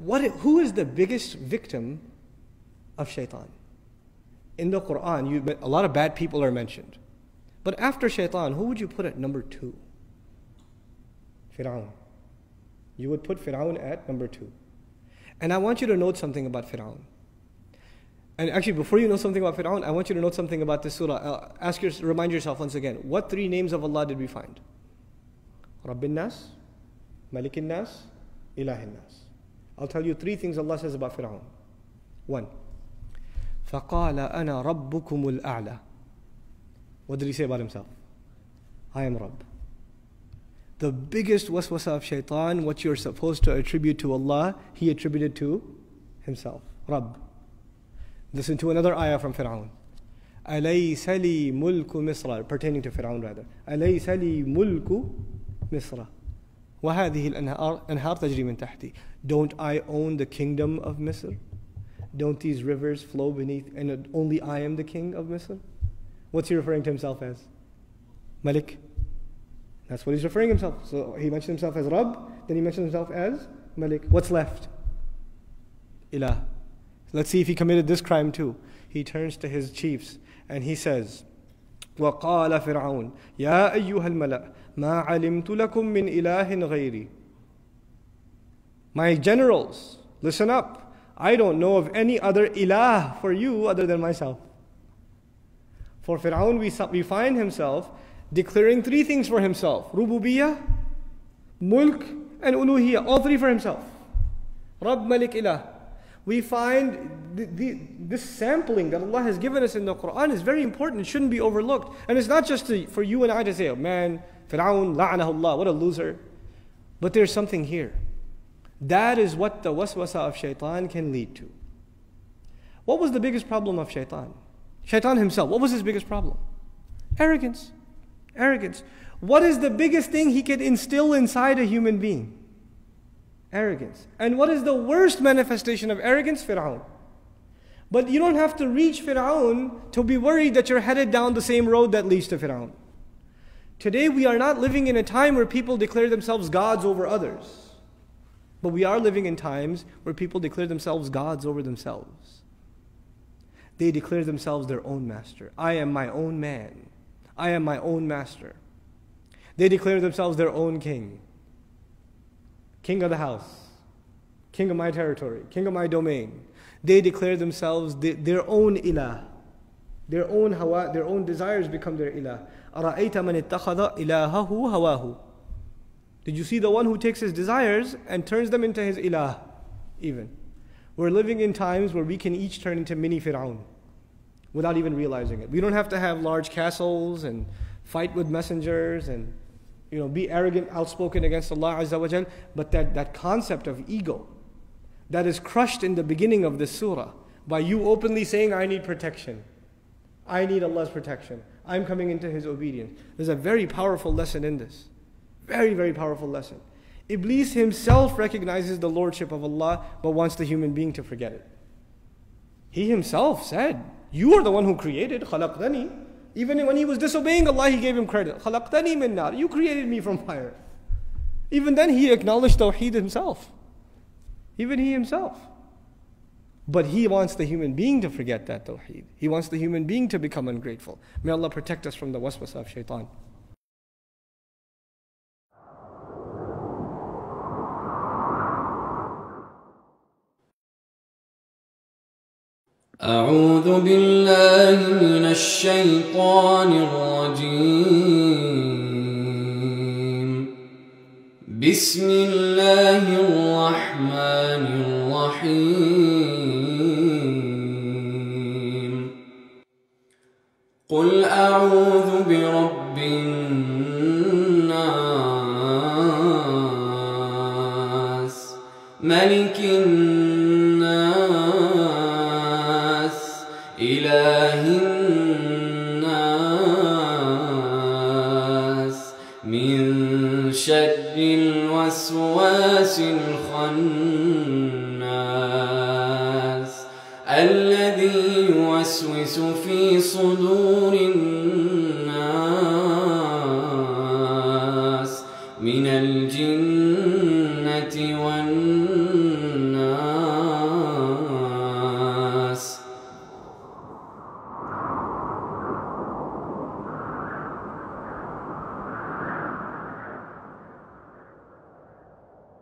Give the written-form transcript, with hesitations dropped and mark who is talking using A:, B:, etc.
A: Who is the biggest victim of shaitan? In the Quran, a lot of bad people are mentioned. But after shaitan, who would you put at number 2? Fir'aun. You would put Fir'aun at number 2. And I want you to note something about Fir'aun. And actually, before you know something about Fir'aun, I want you to note something about this surah. Remind yourself once again, what 3 names of Allah did we find? Rabbin Nas, Malikin Nas, Ilahin Nas. I'll tell you 3 things Allah says about Fir'aun. 1. فَقَالَ أَنَا رَبُّكُمُ الْأَعْلَى. What did he say about himself? I am Rabb. The biggest waswasa of shaitan, what you're supposed to attribute to Allah, he attributed to himself. Rabb. Listen to another ayah from Fir'aun. أَلَيْسَ لِي مُلْكُ مِصْرَ, pertaining to Fir'aun rather. أَلَيْسَ لِي مُلْكُ مِصْرَ وَهَذِهِ الْأَنْهَارُ تَجْرِي مِنْ تَحْتِي. Don't I own the kingdom of Misr? Don't these rivers flow beneath, and only I am the king of Misr? What's he referring to himself as? Malik. That's what he's referring himself. So he mentioned himself as Rabb, then he mentioned himself as Malik. What's left? Ilah. Let's see if he committed this crime too. He turns to his chiefs and he says, وَقَالَ فِرْعَوْنَ يَا أَيُّهَا الْمَلَأ مَا عَلِمْتُ لَكُم مِّنْ إِلَٰهٍ غَيْرِي. My generals, listen up. I don't know of any other ilah for you other than myself. For Fir'aun, we find himself declaring 3 things for himself. Rububiyyah, Mulk, and Uluhiyyah. All 3 for himself. Rabb, Malik, Ilah. We find this sampling that Allah has given us in the Quran is very important. It shouldn't be overlooked. And it's not just for you and I to say, oh man, Fir'aun, la'anahullah, what a loser. But there's something here. That is what the waswasa of shaitan can lead to. What was the biggest problem of shaitan? Shaitan himself, what was his biggest problem? Arrogance. Arrogance. What is the biggest thing he can instill inside a human being? Arrogance. And what is the worst manifestation of arrogance? Fir'aun. But you don't have to reach Fir'aun to be worried that you're headed down the same road that leads to Fir'aun. Today we are not living in a time where people declare themselves gods over others. But we are living in times where people declare themselves gods over themselves. They declare themselves their own master. I am my own man. I am my own master. They declare themselves their own king. King of the house. King of my territory. King of my domain. They declare themselves their own ilah. Their own hawa, their own desires become their ilah. أَرَأَيْتَ مَنِ اتَّخَذَ إِلَهَهُ هَوَاهُ. Did you see the one who takes his desires and turns them into his ilah? Even. We're living in times where we can each turn into mini Fir'aun without even realizing it. We don't have to have large castles and fight with messengers and be arrogant, outspoken against Allah Azza wa Jal. But that concept of ego that is crushed in the beginning of this surah by you openly saying, I need protection. I need Allah's protection. I'm coming into His obedience. There's a very powerful lesson in this. Very, very powerful lesson. Iblis himself recognizes the lordship of Allah but wants the human being to forget it. He himself said, you are the one who created, khalaqtani. Even when he was disobeying Allah, he gave him credit. Khalaqtani min nar. You created me from fire. Even then he acknowledged Tawheed himself. Even he himself. But he wants the human being to forget that Tawheed. He wants the human being to become ungrateful. May Allah protect us from the waswasa of shaitan.
B: أعوذ بالله من الشيطان الرجيم. بسم الله الرحمن الرحيم. قل أعوذ برب الناس ملك الناس إله الناس من شر الوسواس الخناس الذي يوسوس في صدور الناس